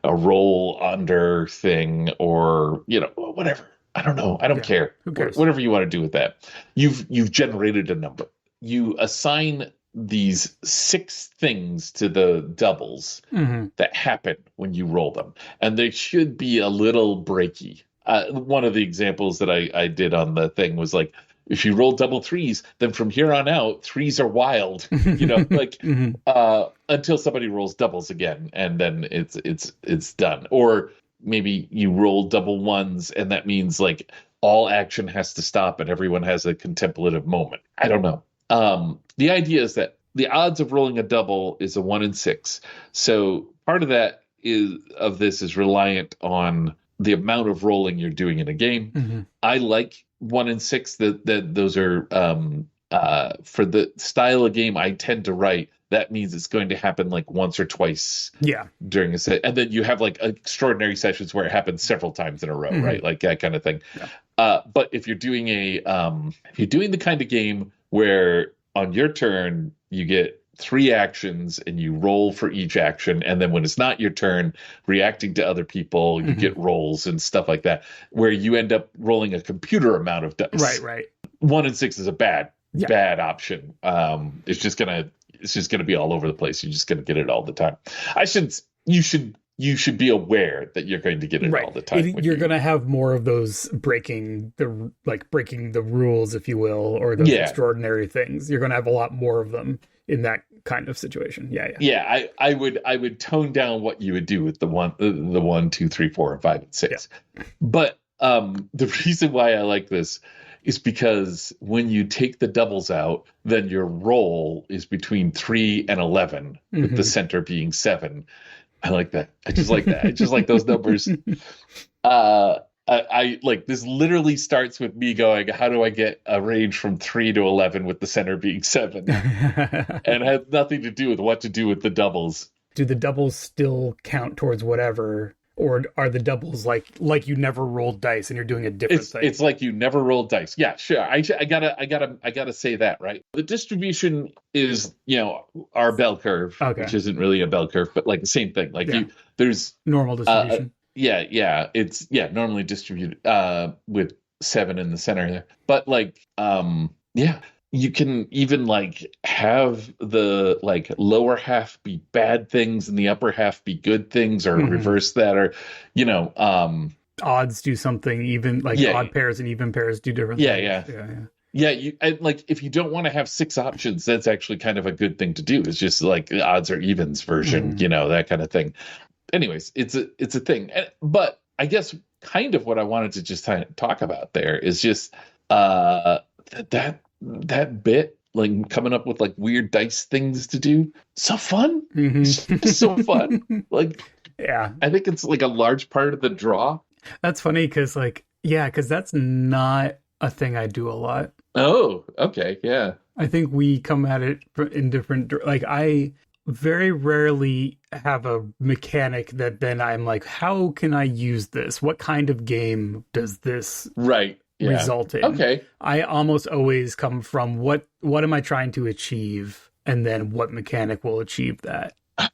roll under thing, or whatever. I don't know. I don't Yeah. care. Who cares? Whatever you want to do with that. You've generated a number. You assign these six things to the doubles Hmm. that happen when you roll them, and they should be a little breaky. One of the examples that I did on the thing was like, if you roll double threes, then from here on out, threes are wild. Like Hmm. until somebody rolls doubles again, and then it's done. Or maybe you roll double ones, and that means like all action has to stop and everyone has a contemplative moment. I don't know. The idea is that the odds of rolling a double is a 1 in 6. So part of that is reliant on the amount of rolling you're doing in a game. Hmm. I like 1 in 6. That those are for the style of game I tend to write. That means it's going to happen like once or twice Yeah. during a set, and then you have like extraordinary sessions where it happens several times in a row, Hmm. right? Like that kind of thing. Yeah. But if you're doing if you're doing the kind of game where on your turn you get 3 actions and you roll for each action, and then when it's not your turn, reacting to other people, you Hmm. get rolls and stuff like that, where you end up rolling a computer amount of Right. dice. Right. 1 in 6 is a Yeah. bad option. It's just gonna be all over the place. You're just gonna get it all the time. I should you should be aware that you're going to get it Right. all the time. You're going to have more of those breaking the rules, if you will, or those Yeah, extraordinary things. You're going to have a lot more of them in that kind of situation. Yeah. Yeah. yeah. I would tone down what you would do with the 1, 2, 3, 4, and 5 and 6. Yeah. But the reason why I like this is because when you take the doubles out, then your roll is between 3 and 11, with the Hmm. center being 7. I like that. I just like that. I just like those numbers. I like this. Literally starts with me going, "How do I get a range from 3 to 11 with the center being 7?" And it has nothing to do with what to do with the doubles. Do the doubles still count towards whatever, or are the doubles like you never rolled dice and you're doing a different thing? It's like you never rolled dice. Yeah, sure. I gotta say that, right? The distribution is our bell curve, Okay. which isn't really a bell curve, but like the same thing. Like Yeah. there's Normal distribution. yeah, it's normally distributed with 7 in the center there. But like yeah, you can even like have the like lower half be bad things and the upper half be good things, or Hmm. reverse that, or Odds do something, even like yeah, odd pairs and even pairs do different yeah, things. yeah. Yeah. Yeah. Like if you don't want to have 6 options, that's actually kind of a good thing to do. It's just like the odds or evens version, Hmm. that kind of thing. Anyways, it's a thing. But I guess kind of what I wanted to just kind of talk about there is just that bit, like coming up with like weird dice things to do. So fun. Hmm. It's just so fun. Like Yeah. I think it's like a large part of the draw. That's funny because, like, yeah, because that's not a thing I do a lot. Oh, okay, yeah. I think we come at it in different, like, I very rarely have a mechanic that then I'm like, how can I use this? What kind of game does this Right. Yeah. result in? Okay. I almost always come from what am I trying to achieve, and then what mechanic will achieve that.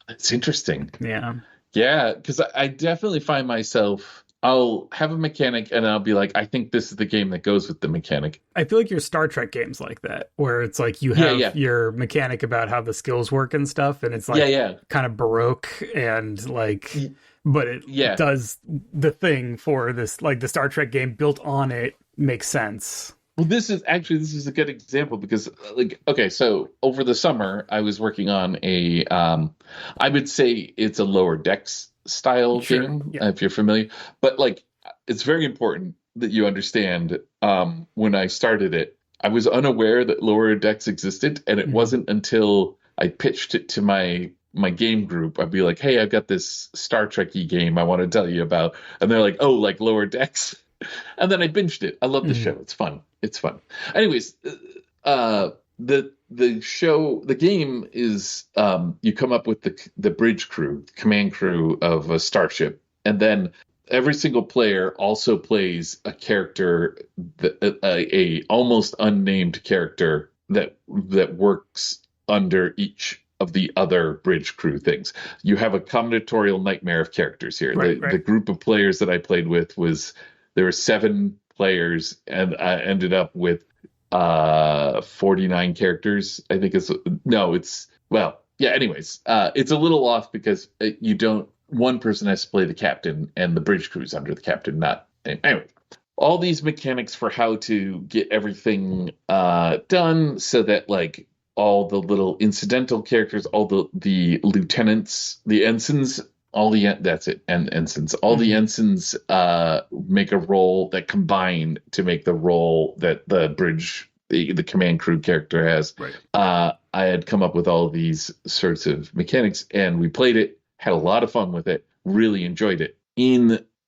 It's interesting. Yeah. Yeah, because I definitely find myself, I'll have a mechanic and I'll be like, I think this is the game that goes with the mechanic. I feel like your Star Trek games like that, where it's like you Yeah, have yeah. your mechanic about how the skills work and stuff, and it's Yeah, like yeah. kind of baroque and like, but it Yeah. does the thing for this, like the Star Trek game built on it makes sense. Well, this is a good example because like okay, so over the summer I was working on a I would say it's a lower decks style Sure. game Yeah. if you're familiar, but like it's very important that you understand when I started it, I was unaware that lower decks existed, and it Mhm. wasn't until I pitched it to my game group, I'd be like, "Hey, I've got this Star Trek-y game I want to tell you about." And they're like, "Oh, like lower decks?" And then I binged it. I love the show. Mhm. It's fun. It's fun. Anyways, the game is you come up with the bridge crew, command crew of a starship, and then every single player also plays a character, a almost unnamed character that works under each of the other bridge crew things. You have a combinatorial nightmare of characters here. Right. The Right. group of players that I played with was there were 7 players, and I ended up with 49 characters. I think it's no, it's well, yeah. Anyways, it's a little off because you don't. One person has to play the captain, and the bridge crew's under the captain. Not anyway. All these mechanics for how to get everything done, so that like all the little incidental characters, all the lieutenants, the ensigns, all the that's it, and ensigns, all the Mhm. ensigns make a role that combine to make the role that the bridge the command crew character has. Right. I had come up with all these sorts of mechanics, and we played it, had a lot of fun with it, really enjoyed it.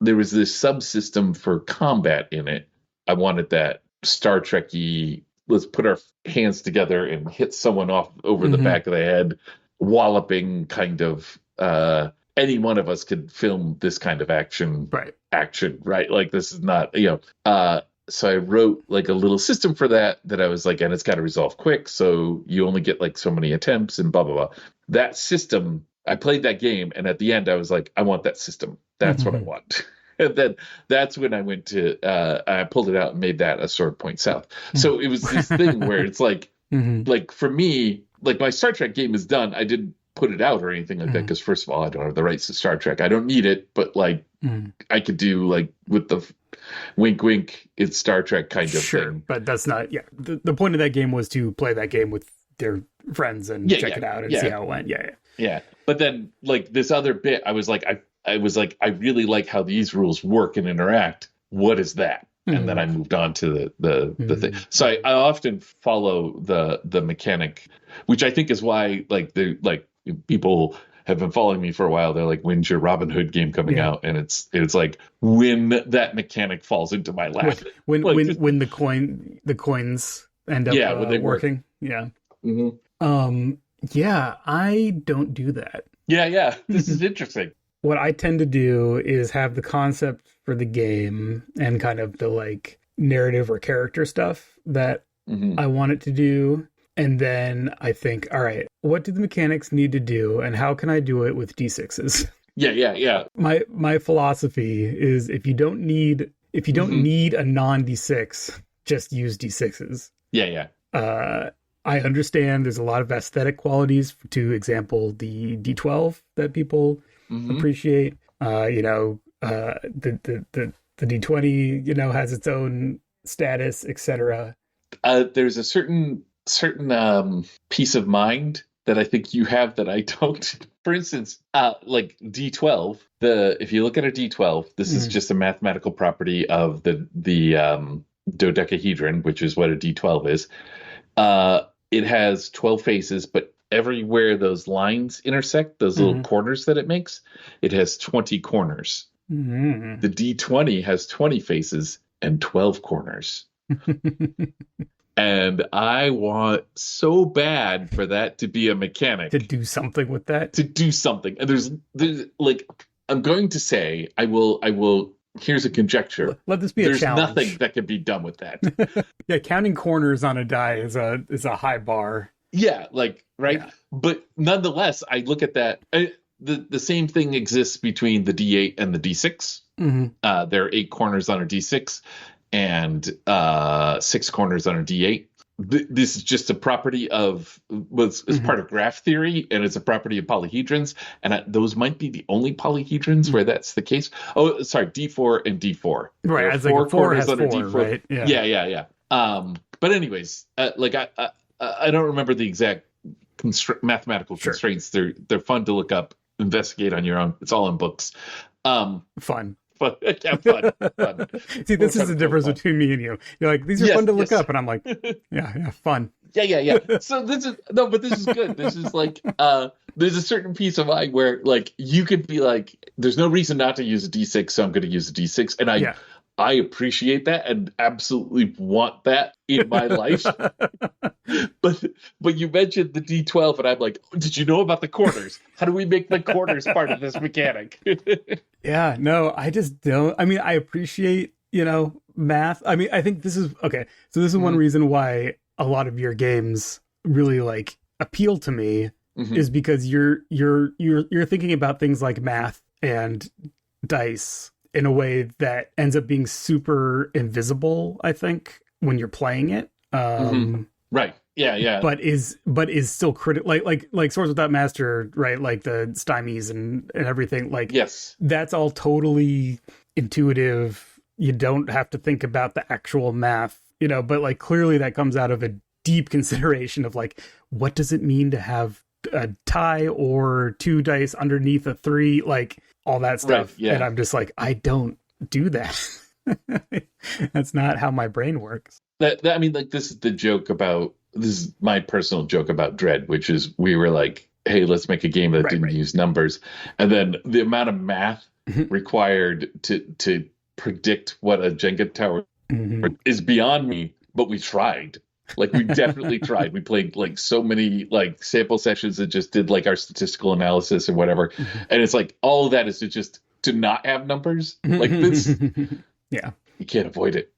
There was this subsystem for combat in it. I wanted that Star Trek-y, let's put our hands together and hit someone off over the Hmm. back of the head, walloping kind of any one of us could film this kind of Right. action, right? Like this is not, so I wrote like a little system for that I was like, and it's got to resolve quick, so you only get like so many attempts and blah blah blah. That system, I played that game, and at the end I was like, I want that system. That's what I Hmm. want. And then that's when I went to I pulled it out and made that a Sword Point South. So it was this thing where it's Hmm. like for me, like my Star Trek game is done. I didn't put it out or anything like that Hmm. because first of all, I don't have the rights to Star Trek. I don't need it, but like Hmm. I could do like with the wink wink, it's Star Trek kind of Sure, thing. but that's not. Yeah, the point of that game was to play that game with their friends and Yeah, check yeah, it out and see yeah, how it went. Yeah. yeah. But then like this other bit, I was like, I really like how these rules work and interact. What is that? Yeah. And then I moved on to the thing. Mhm. So I often follow the mechanic, which I think is why like people have been following me for a while. They're like, when's your Robin Hood game coming Yeah. out? And it's like when that mechanic falls into my When lap. Like just, when the coins end up yeah, when they work. working. Yeah. Mhm. Yeah, I don't do that. Yeah, yeah. This is interesting. What I tend to do is have the concept for the game and kind of the like narrative or character stuff that Hmm. I want it to do. And then I think, all right, what do the mechanics need to do and how can I do it with D6s? Yeah, yeah, yeah. My philosophy is if you don't Hmm. need a non D6, just use D6s. Yeah, yeah. I understand there's a lot of aesthetic qualities to example the D12 that people Hmm. appreciate. The D20, has its own status, etc. There's a certain peace of mind that I think you have that I don't. For instance, like D12, if you look at a D12, this is Mm. just a mathematical property of the dodecahedron, which is what a D12 is. It has 12 faces, but everywhere those lines intersect, those little Mm-hmm. corners that it makes, it has 20 corners. Mm-hmm. The D20 has 20 faces and 12 corners. And I want so bad for that to be a To mechanic, do something with that. to do something. And there's like, I'm going to say, I will, here's a conjecture. Let this be a There's nothing challenge. that can be done with that. Yeah, counting corners on a die is a high bar. Yeah, like, right. Yeah. But nonetheless, I look at that. The same thing exists between the D8 and the D6. Mm-hmm. There are 8 corners on a D6 and 6 corners on a D8. This is just a property of was Mm-hmm. part of graph theory, and it's a property of polyhedrons. And those might be the only polyhedrons where that's the case. Oh, sorry, D4 and D4. Right, There are as like a 4 corners has on a 4, D4. right? Yeah. But anyways, like I don't remember the exact mathematical Sure. constraints. They're fun to look up, investigate on your own. It's all in books. Fun. But yeah, fun. See, this is the difference fun. between me and you. You're like, these are Yes, fun to look yes. up, and I'm like, yeah, fun. Yeah. So this is but this is good. This is like there's a certain piece of mind where like you could be like, there's no reason not to use a D6, so I'm going to use a D6, and Yeah. I appreciate that and absolutely want that in my life. But you mentioned the D12, and I'm like, did you know about the corners? How do we make the corners part of this mechanic? Yeah, no, I just don't. I mean, I appreciate, math. I mean, I think this is okay. So this is one reason why a lot of your games really like appeal to me is because you're thinking about things like math and dice in a way that ends up being super invisible, I think, when you're playing it. Right. Yeah. But is still critical, like Swords Without Master, right? Like the stymies and everything. Like, yes, that's all totally intuitive. You don't have to think about the actual math, but like clearly that comes out of a deep consideration of like, what does it mean to have a tie or 2 dice underneath a 3, like all that stuff. Right, yeah. And I'm just like, I don't do that. That's not how my brain works. That I mean, like, this is my personal joke about Dread, which is we were like, hey, let's make a game that didn't use numbers, and then the amount of math required to predict what a Jenga tower is beyond me. But we tried. Like, we definitely tried. We played like so many like sample sessions that just did like our statistical analysis or whatever, and it's like all of that is to not have numbers like this. Yeah, you can't avoid it.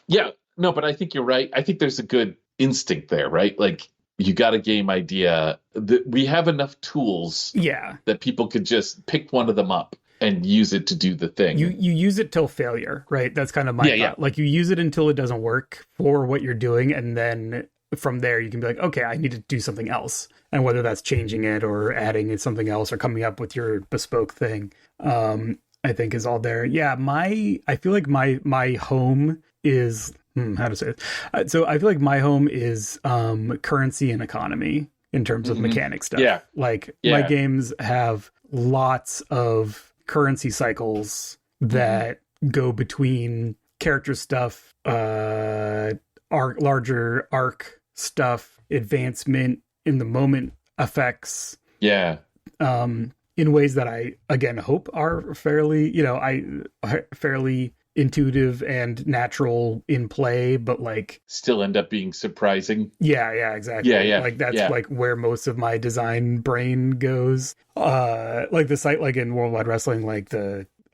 Yeah, no, but I think you're right. I think there's a good instinct there, right? Like, you got a game idea that we have enough tools that people could just pick one of them up and use it to do the thing. You use it till failure, right? That's kind of my thought. Yeah. Like, you use it until it doesn't work for what you're doing, and then from there you can be like, okay, I need to do something else. And whether that's changing it or adding it something else or coming up with your bespoke thing, I think is all there. Yeah, I feel like my home is how to say it. So I feel like my home is currency and economy in terms of mechanic stuff. Yeah. Like, my games have lots of currency cycles that go between character stuff, larger arc stuff, advancement in the moment effects. Yeah. In ways that I, again, hope are fairly, fairly intuitive and natural in play, but like still end up being surprising. Yeah, exactly. Yeah. Like, that's like where most of my design brain goes. Like the site, like in Worldwide Wrestling, like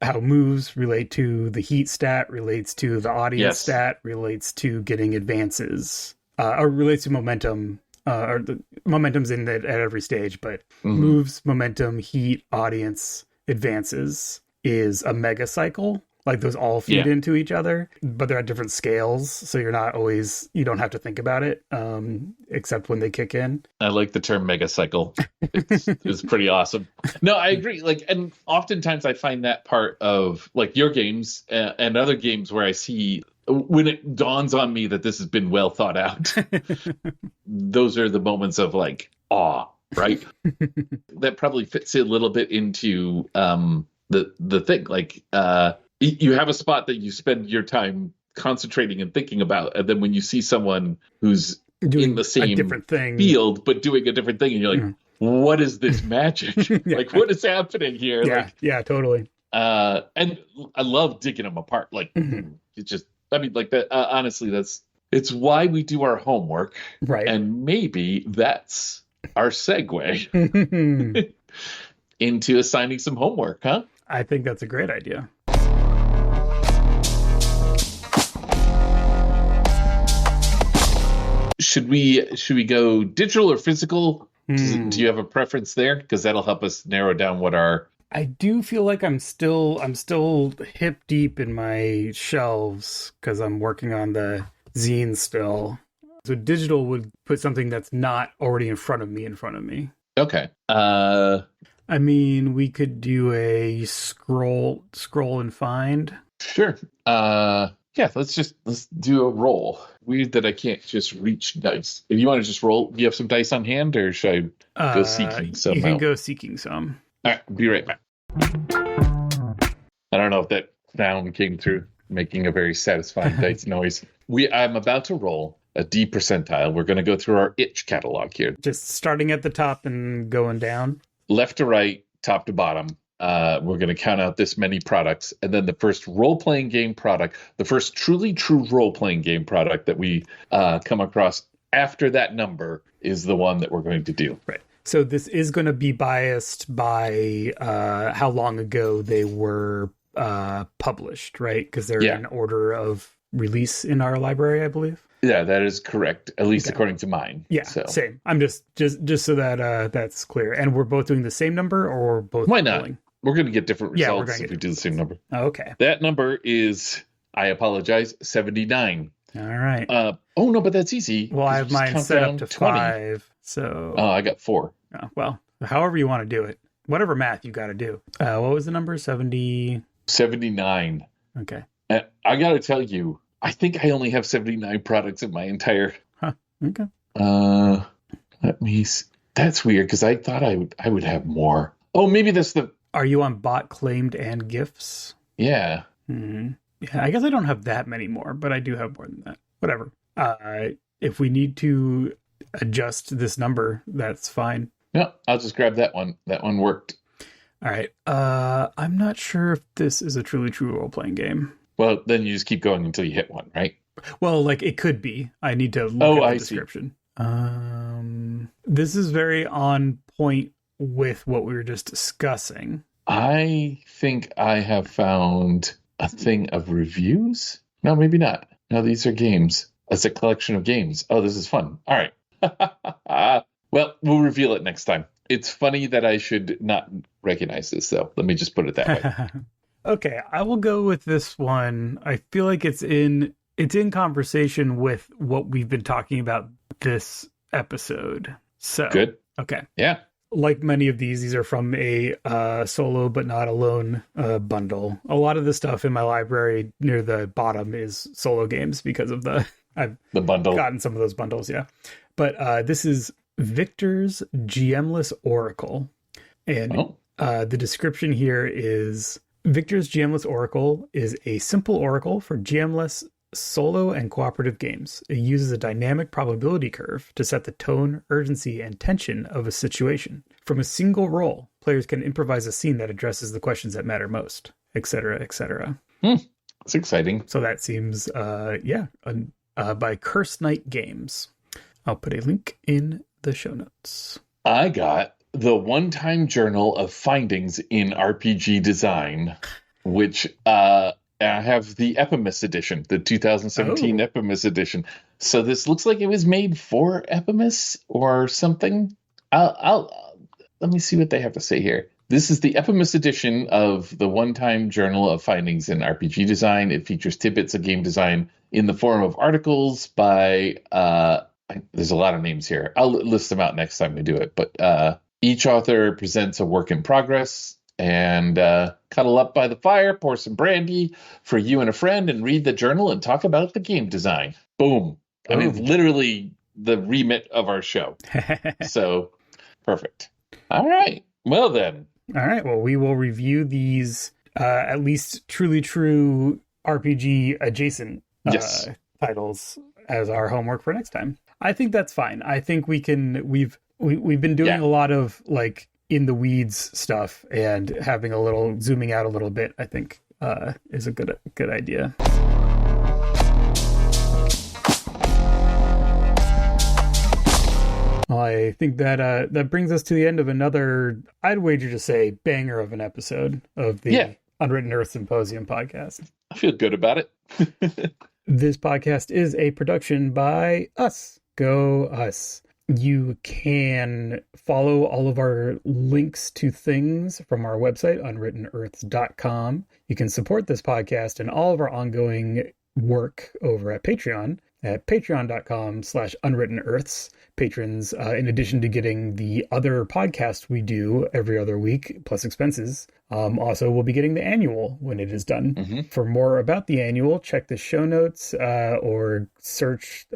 how moves relate to the heat stat, relates to the audience stat, relates to getting advances, or relates to momentum. Or the momentum's in at every stage, but moves, momentum, heat, audience, advances is a mega cycle. Like, those all feed into each other, but they're at different scales, so you don't have to think about it, except when they kick in. I like the term mega cycle. It's pretty awesome. No, I agree. Like, and oftentimes I find that part of like your games and other games where I see when it dawns on me that this has been well thought out. Those are the moments of like awe, right? That probably fits a little bit into the thing. Like, you have a spot that you spend your time concentrating and thinking about, and then when you see someone who's doing in the a same different thing. field, but doing a different thing. And you're like, what is this magic? Yeah. Like, what is happening here? Yeah, Like, yeah, totally. and I love digging them apart. Like, it's just, I mean, like that. Honestly, it's why we do our homework, Right. and maybe that's our segue into assigning some homework, huh? I think that's a great idea. Should we go digital or physical? Do you have a preference there? Because that'll help us narrow down what our. I do feel like I'm still hip deep in my shelves because I'm working on the zine still. So digital would put something that's not already in front of me. Okay. I mean, we could do a scroll and find. Sure. Yeah, let's do a roll. Weird that I can't just reach dice. If you want to just roll, do you have some dice on hand, or should I go seeking some? You can out? go seeking some. All right, be right back. I don't know if that sound came through, making a very satisfying dice noise. I'm about to roll a D percentile. We're going to go through our itch catalog here. Just starting at the top and going down. Left to right, top to bottom. We're going to count out this many products, and then the first role-playing game product, the first truly true role-playing game product that we come across after that number is the one that we're going to do. Right. So this is going to be biased by how long ago they were published, right? Because they're in order of release in our library, I believe. Yeah, that is correct, at least according to mine. Yeah, so. Same. I'm just so that that's clear. And we're both doing the same number, or both? Why not? We're going to get different results if we do the same number. Okay. That number is, I apologize, 79. All right. Oh, no, but that's easy. Well, I have mine set up to 20. 5, so... Oh, I got 4. Oh, well, however you want to do it. Whatever math you got to do. What was the number? 70... 79. Okay. And I got to tell you, I think I only have 79 products in my entire... Huh, okay. Let me see. That's weird, because I thought I would have more. Oh, maybe that's the... Are you on bot claimed and gifts? Yeah. Mm-hmm. Yeah, I guess I don't have that many more, but I do have more than that. Whatever. If we need to adjust this number, that's fine. No, I'll just grab that one. That one worked. All right. I'm not sure if this is a truly true role-playing game. Well, then you just keep going until you hit one, right? Well, like it could be. I need to look at the description. See. This is very on point with what we were just discussing. I think I have found a thing of reviews. No, maybe not. No, these are games. It's a collection of games. Oh, this is fun. All right. Well, we'll reveal it next time. It's funny that I should not recognize this, though. Let me just put it that way. Okay, I will go with this one. I feel like it's in conversation with what we've been talking about this episode. So good. Okay. Yeah. Like many of these are from a solo but not alone bundle. A lot of the stuff in my library near the bottom is solo games because of the bundle. Gotten some of those bundles, yeah. But this is Victor's GMless Oracle. And the description here is Victor's GMless Oracle is a simple oracle for GMless solo and cooperative games. It uses a dynamic probability curve to set the tone, urgency, and tension of a situation. From a single roll, players can improvise a scene that addresses the questions that matter most, etc., etc. It's exciting. So that seems, by Cursed Night Games. I'll put a link in the show notes. I got the one-time journal of findings in RPG design, which I have the Epimus edition, the 2017 Epimus edition. So this looks like it was made for Epimus or something. I'll let me see what they have to say here. This is the Epimus edition of the one-time journal of findings in RPG design. It features tidbits of game design in the form of articles by there's a lot of names here. I'll list them out next time we do it. But each author presents a work in progress. And cuddle up by the fire, pour some brandy for you and a friend, and read the journal and talk about the game design. Boom. I mean, literally the remit of our show. So, perfect. All right. Well, then. All right. Well, we will review these at least truly true RPG adjacent titles as our homework for next time. I think that's fine. I think we've been doing a lot of like in the weeds stuff, and having a little zooming out a little bit, I think is a good idea. Well, I think that that brings us to the end of another, I'd wager to say, banger of an episode of the Unwritten Earth Symposium podcast. I feel good about it. This podcast is a production by us. Go us. You can follow all of our links to things from our website, unwrittenearths.com. You can support this podcast and all of our ongoing work over at Patreon at patreon.com/unwrittenearths. Patrons, in addition to getting the other podcast we do every other week, plus expenses, also will be getting the annual when it is done. Mm-hmm. For more about the annual, check the show notes or search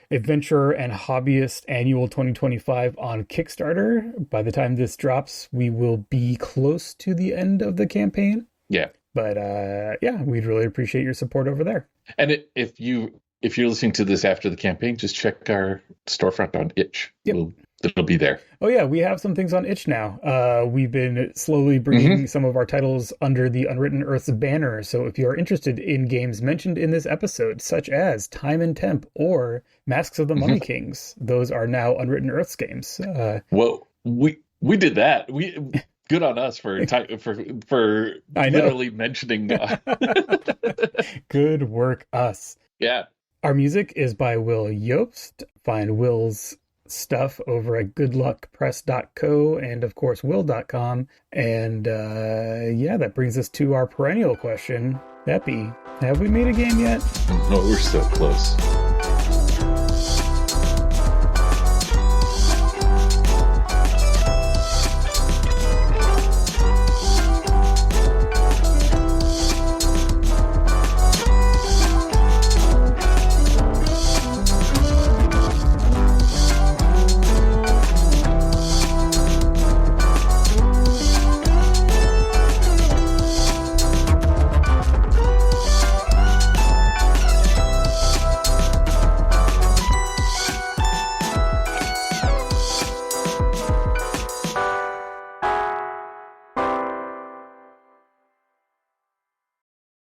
Adventurer and Hobbyist Annual 2025 on Kickstarter. By the time this drops, we will be close to the end of the campaign. Yeah. But we'd really appreciate your support over there. And if you're listening to this after the campaign, just check our storefront on Itch. Yep. It'll be there. Oh yeah, we have some things on Itch now. We've been slowly bringing some of our titles under the Unwritten Earths banner. So if you are interested in games mentioned in this episode, such as Time and Temp or Masks of the Mummy Kings, those are now Unwritten Earths games. Well, we did that. Good on us for literally mentioning. Good work, us. Yeah. Our music is by Will Yobst. Find Will's stuff over at goodluckpress.co and of course will.com. And that brings us to our perennial question. Epi, have we made a game yet? No, we're so close.